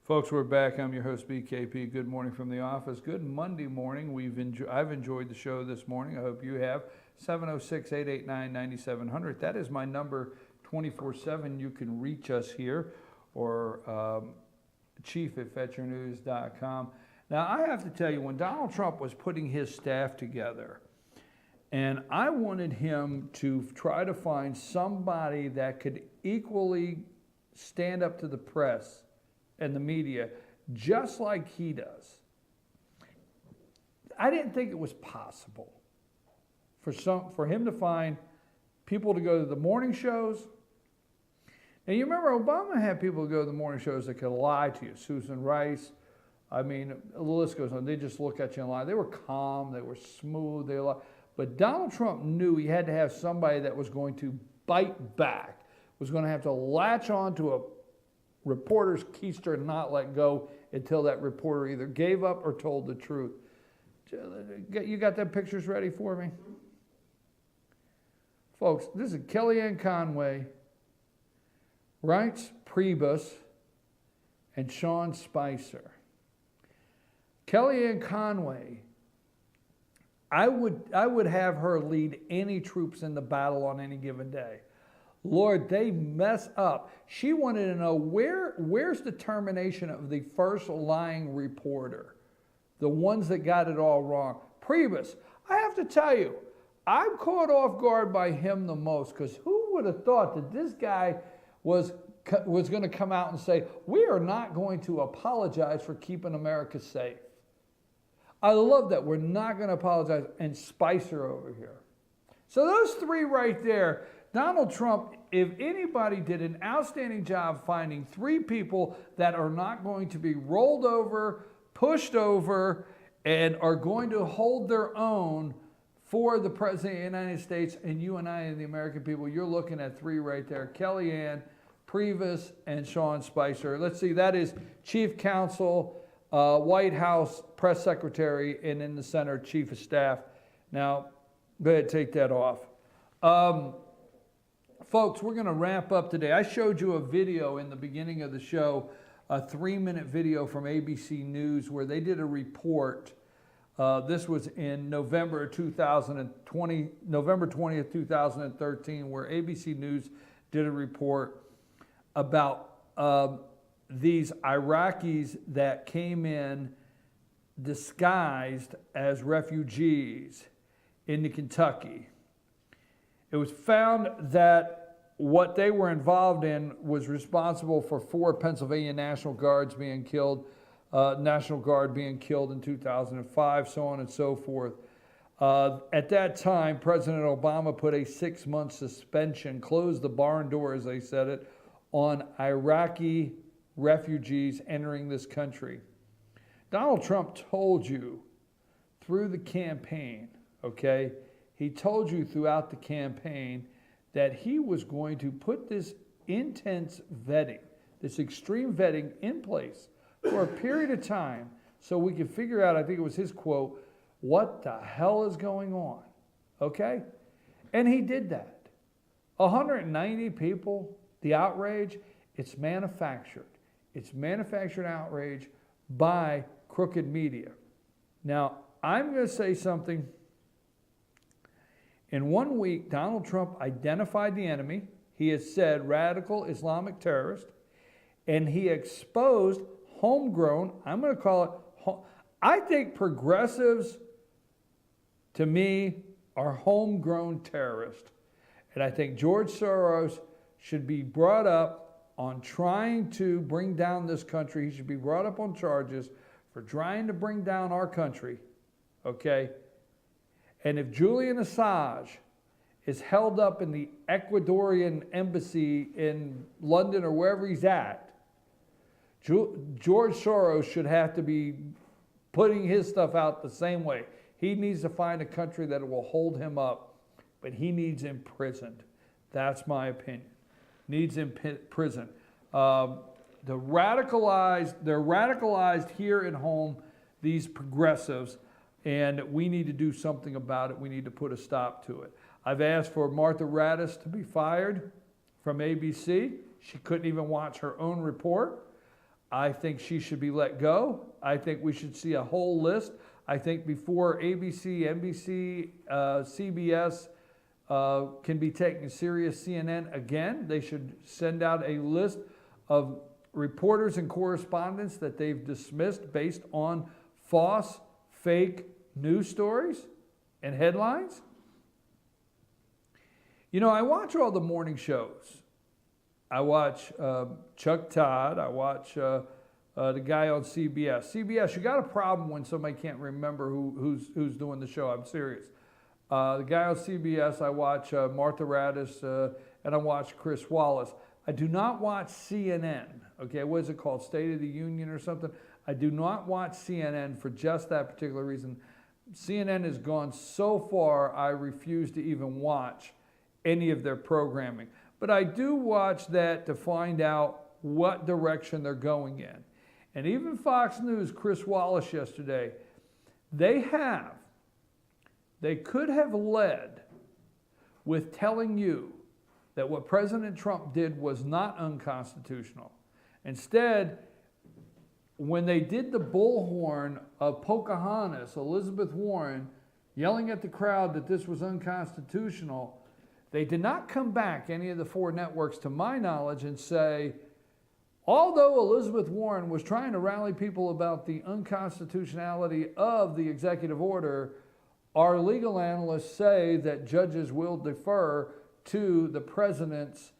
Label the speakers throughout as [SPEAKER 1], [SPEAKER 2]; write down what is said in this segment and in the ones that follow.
[SPEAKER 1] Folks, we're back. I'm your host, BKP. Good morning from the office. Good Monday morning. I've enjoyed the show this morning. I hope you have. 706-889-9700. That is my number 24/7. You can reach us here or chief@fetchernews.com. Now, I have to tell you, when Donald Trump was putting his staff together, and I wanted him to try to find somebody that could equally stand up to the press and the media, just like he does. I didn't think it was possible for him to find people to go to the morning shows. Now, you remember Obama had people go to the morning shows that could lie to you. Susan Rice, I mean, the list goes on. They just look at you and lie. They were calm, they were smooth, they lied. But Donald Trump knew he had to have somebody that was going to bite back, was going to have to latch on to a reporter's keister and not let go until that reporter either gave up or told the truth. You got them pictures ready for me? Folks, this is Kellyanne Conway, Reince Priebus, and Sean Spicer. Kellyanne Conway, I would have her lead any troops in the battle on any given day. Lord, they mess up. She wanted to know where's the termination of the first lying reporter, the ones that got it all wrong. Priebus, I have to tell you, I'm caught off guard by him the most, because who would have thought that this guy was going to come out and say, we are not going to apologize for keeping America safe. I love that. We're not going to apologize. And Spicer over here. So those three right there, Donald Trump, if anybody did an outstanding job finding three people that are not going to be rolled over, pushed over, and are going to hold their own for the President of the United States and you and I and the American people, you're looking at three right there: Kellyanne, Priebus, and Sean Spicer. Let's see, that is Chief Counsel, White House Press Secretary, and in the center, Chief of Staff. Now, go ahead, take that off. Folks, we're going to wrap up today. I showed you a video in the beginning of the show, a 3-minute video from ABC News where they did a report. This was in November 2020, November 20th, 2013, where ABC News did a report about these Iraqis that came in disguised as refugees into Kentucky. It was found that what they were involved in was responsible for 4 Pennsylvania National Guards being killed, National Guard being killed in 2005, so on and so forth. At that time, President Obama put a 6-month suspension, closed the barn door, as they said it, on Iraqi refugees entering this country. Donald Trump told you through the campaign, okay, he told you throughout the campaign that he was going to put this intense vetting, this extreme vetting in place for a period of time so we could figure out, I think it was his quote, what the hell is going on, okay? And he did that. 190 people, the outrage, it's manufactured. It's manufactured outrage by crooked media. Now, I'm going to say something. In 1 week, Donald Trump identified the enemy. He has said radical Islamic terrorist, and he exposed homegrown, I'm going to call it, I think progressives, to me, are homegrown terrorists. And I think George Soros should be brought up on trying to bring down this country. He should be brought up on charges for trying to bring down our country, okay? And if Julian Assange is held up in the Ecuadorian embassy in London or wherever he's at, George Soros should have to be putting his stuff out the same way. He needs to find a country that will hold him up, but he needs imprisoned. That's my opinion. Needs imprisoned. They're radicalized here at home, these progressives, and we need to do something about it. We need to put a stop to it. I've asked for Martha Raddatz to be fired from ABC. She couldn't even watch her own report. I think she should be let go. I think we should see a whole list. I think before ABC, NBC, CBS can be taken serious, CNN again, they should send out a list of reporters and correspondents that they've dismissed based on false, fake news stories and headlines. You know, I watch all the morning shows. I watch Chuck Todd. I watch the guy on CBS. CBS, you got a problem when somebody can't remember who's doing the show. I'm serious. The guy on CBS, I watch Martha Radis, and I watch Chris Wallace. I do not watch CNN. Okay, what is it called? State of the Union or something? I do not watch CNN for just that particular reason. CNN has gone so far, I refuse to even watch any of their programming. But I do watch that to find out what direction they're going in. And even Fox News, Chris Wallace yesterday, they could have led with telling you that what President Trump did was not unconstitutional. Instead, when they did the bullhorn of Pocahontas, Elizabeth Warren, yelling at the crowd that this was unconstitutional, they did not come back, any of the four networks, to my knowledge, and say, although Elizabeth Warren was trying to rally people about the unconstitutionality of the executive order, our legal analysts say that judges will defer to the president's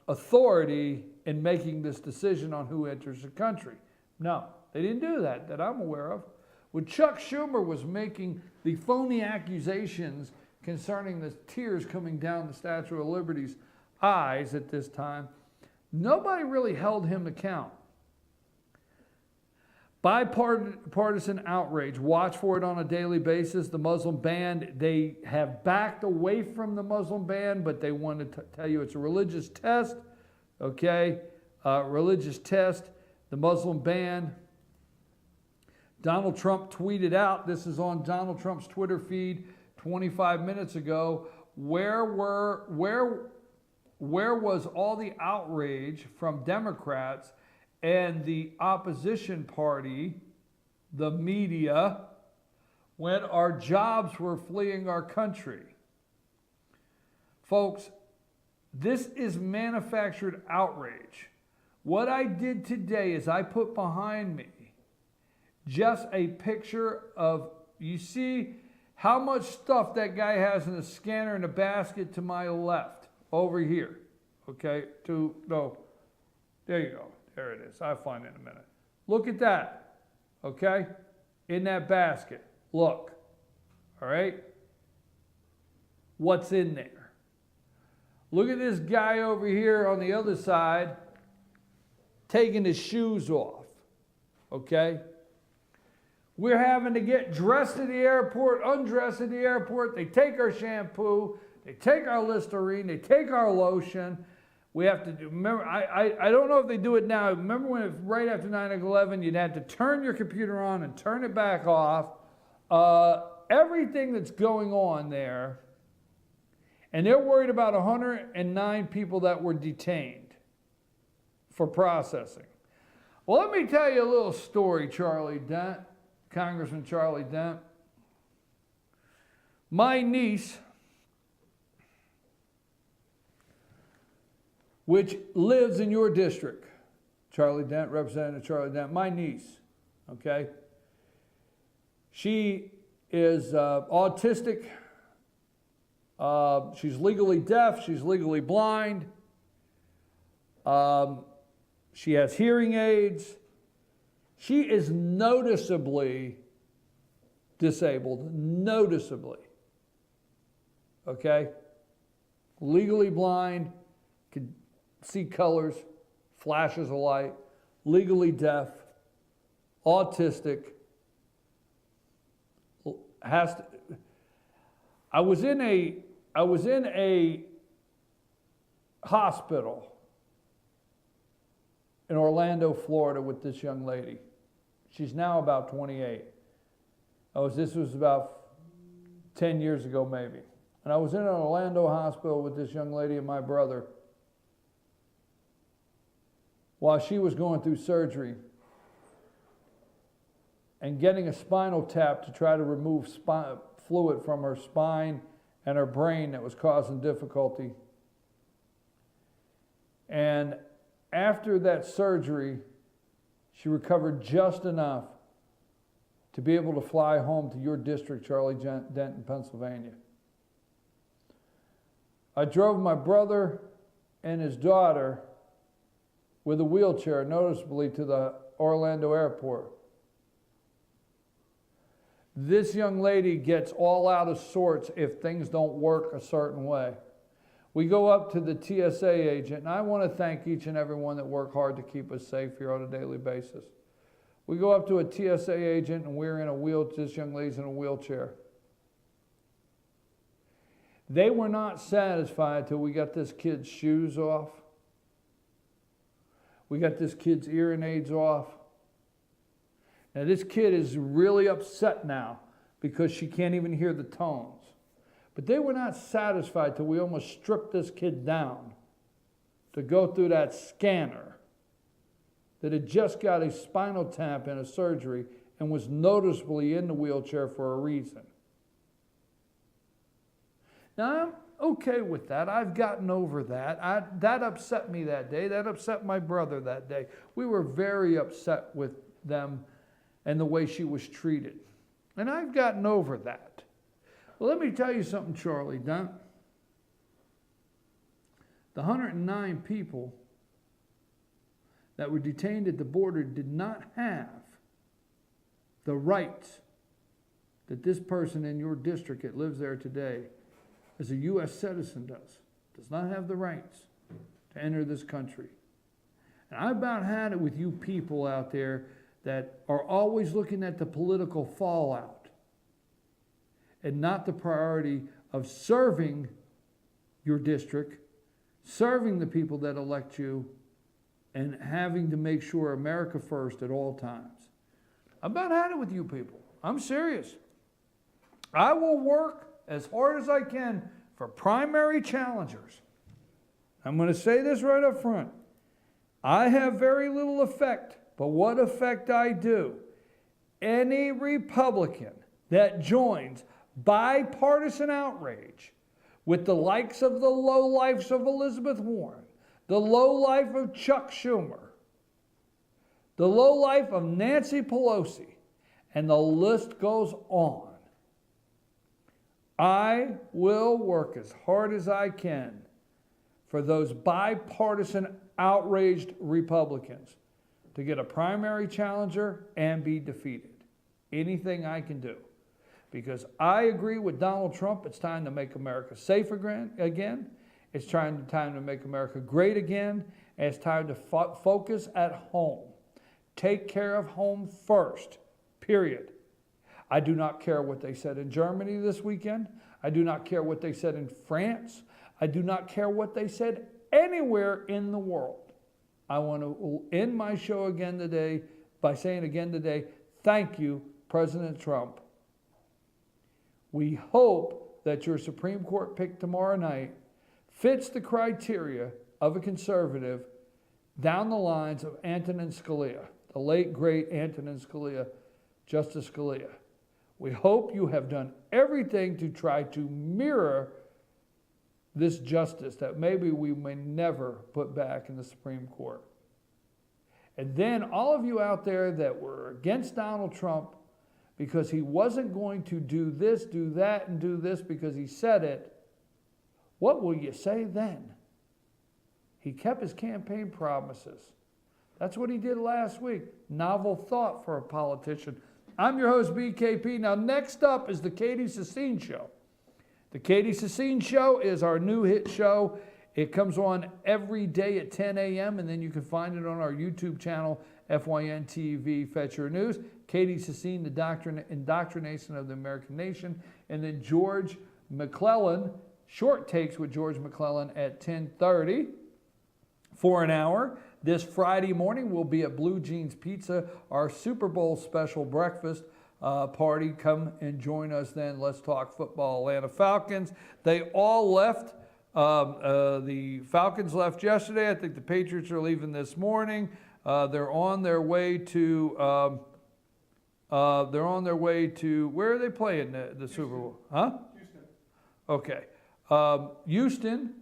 [SPEAKER 1] authority in making this decision on who enters the country. No, they didn't do that I'm aware of. When Chuck Schumer was making the phony accusations concerning the tears coming down the Statue of Liberty's eyes at this time, nobody really held him to account. Bipartisan outrage. Watch for it on a daily basis. The Muslim ban, they have backed away from the Muslim ban, but they want to tell you it's a religious test. Okay? Religious test. The Muslim ban. Donald Trump tweeted out, this is on Donald Trump's Twitter feed 25 minutes ago, where was all the outrage from Democrats and the opposition party, the media, when our jobs were fleeing our country? Folks, this is manufactured outrage. What I did today is I put behind me just a picture of, you see how much stuff that guy has in the scanner in the basket to my left, over here. Okay, there you go. There it is. I'll find it in a minute. Look at that, okay? In that basket. Look, all right? What's in there? Look at this guy over here on the other side taking his shoes off, okay? We're having to get dressed at the airport, undressed at the airport. They take our shampoo, they take our Listerine, they take our lotion. We have to do, remember, I don't know if they do it now. Remember when right after 9/11, you'd have to turn your computer on and turn it back off. Everything that's going on there, and they're worried about 109 people that were detained for processing. Well, let me tell you a little story, Charlie Dent, Congressman Charlie Dent. My niece, which lives in your district, Charlie Dent, Representative Charlie Dent, my niece, okay? She is autistic. She's legally deaf. She's legally blind. She has hearing aids. She is noticeably disabled, noticeably, okay? Legally blind, can see colors, flashes of light, legally deaf, autistic, I was in a hospital in Orlando, Florida with this young lady. She's now about 28. This was about 10 years ago maybe. And I was in an Orlando hospital with this young lady and my brother while she was going through surgery and getting a spinal tap to try to remove fluid from her spine and her brain that was causing difficulty. And after that surgery, she recovered just enough to be able to fly home to your district, Charlie Denton, Pennsylvania. I drove my brother and his daughter with a wheelchair, noticeably, to the Orlando airport. This young lady gets all out of sorts if things don't work a certain way. We go up to the TSA agent, and I want to thank each and every one that work hard to keep us safe here on a daily basis. We go up to a TSA agent, and we're in a wheelchair. This young lady's in a wheelchair. They were not satisfied till we got this kid's shoes off. We got this kid's hearing aids off. Now this kid is really upset now because she can't even hear the tones. But they were not satisfied till we almost stripped this kid down to go through that scanner that had just got a spinal tap and a surgery and was noticeably in the wheelchair for a reason. Now, I'm okay with that. I've gotten over that. That upset me that day. That upset my brother that day. We were very upset with them and the way she was treated. And I've gotten over that. Well, let me tell you something, Charlie Dunn. The 109 people that were detained at the border did not have the rights that this person in your district that lives there today as a U.S. citizen does not have the rights to enter this country. And I've about had it with you people out there that are always looking at the political fallout and not the priority of serving your district, serving the people that elect you, and having to make sure America first at all times. I've about had it with you people. I'm serious. I will work as hard as I can for primary challengers. I'm going to say this right up front. I have very little effect, but what effect I do, any Republican that joins bipartisan outrage with the likes of the lowlifes of Elizabeth Warren, the lowlife of Chuck Schumer, the lowlife of Nancy Pelosi, and the list goes on. I will work as hard as I can for those bipartisan outraged Republicans to get a primary challenger and be defeated. Anything I can do. Because I agree with Donald Trump, it's time to make America safe again. It's time to make America great again. And it's time to focus at home. Take care of home first, period. I do not care what they said in Germany this weekend. I do not care what they said in France. I do not care what they said anywhere in the world. I want to end my show again today by saying again today, thank you, President Trump. We hope that your Supreme Court pick tomorrow night fits the criteria of a conservative down the lines of Antonin Scalia, the late, great Antonin Scalia, Justice Scalia. We hope you have done everything to try to mirror this justice that maybe we may never put back in the Supreme Court. And then all of you out there that were against Donald Trump because he wasn't going to do this, do that, and do this because he said it, what will you say then? He kept his campaign promises. That's what he did last week. Novel thought for a politician. I'm your host, BKP. Now, next up is the Katie Sassine Show. The Katie Sassine Show is our new hit show. It comes on every day at 10 a.m., and then you can find it on our YouTube channel, FYN TV, Fetch Your News. Katie Sassine, the Indoctrination of the American Nation. And then George McClellan, Short Takes with George McClellan at 10:30 for an hour. This Friday morning, we'll be at Blue Jeans Pizza, our Super Bowl special breakfast party. Come and join us then. Let's talk football. Atlanta Falcons, they all left The Falcons left yesterday. I think the Patriots are leaving this morning. They're on their way to. Where are they playing the Super Bowl? Huh?
[SPEAKER 2] Houston.
[SPEAKER 1] Okay. Houston.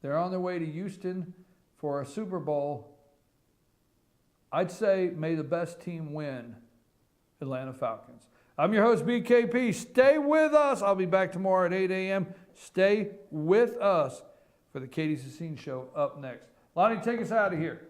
[SPEAKER 1] They're on their way to Houston for a Super Bowl. I'd say may the best team win. Atlanta Falcons. I'm your host, BKP. Stay with us. I'll be back tomorrow at 8 a.m. Stay with us for the Katie Sassine Show up next. Lonnie, take us out of here.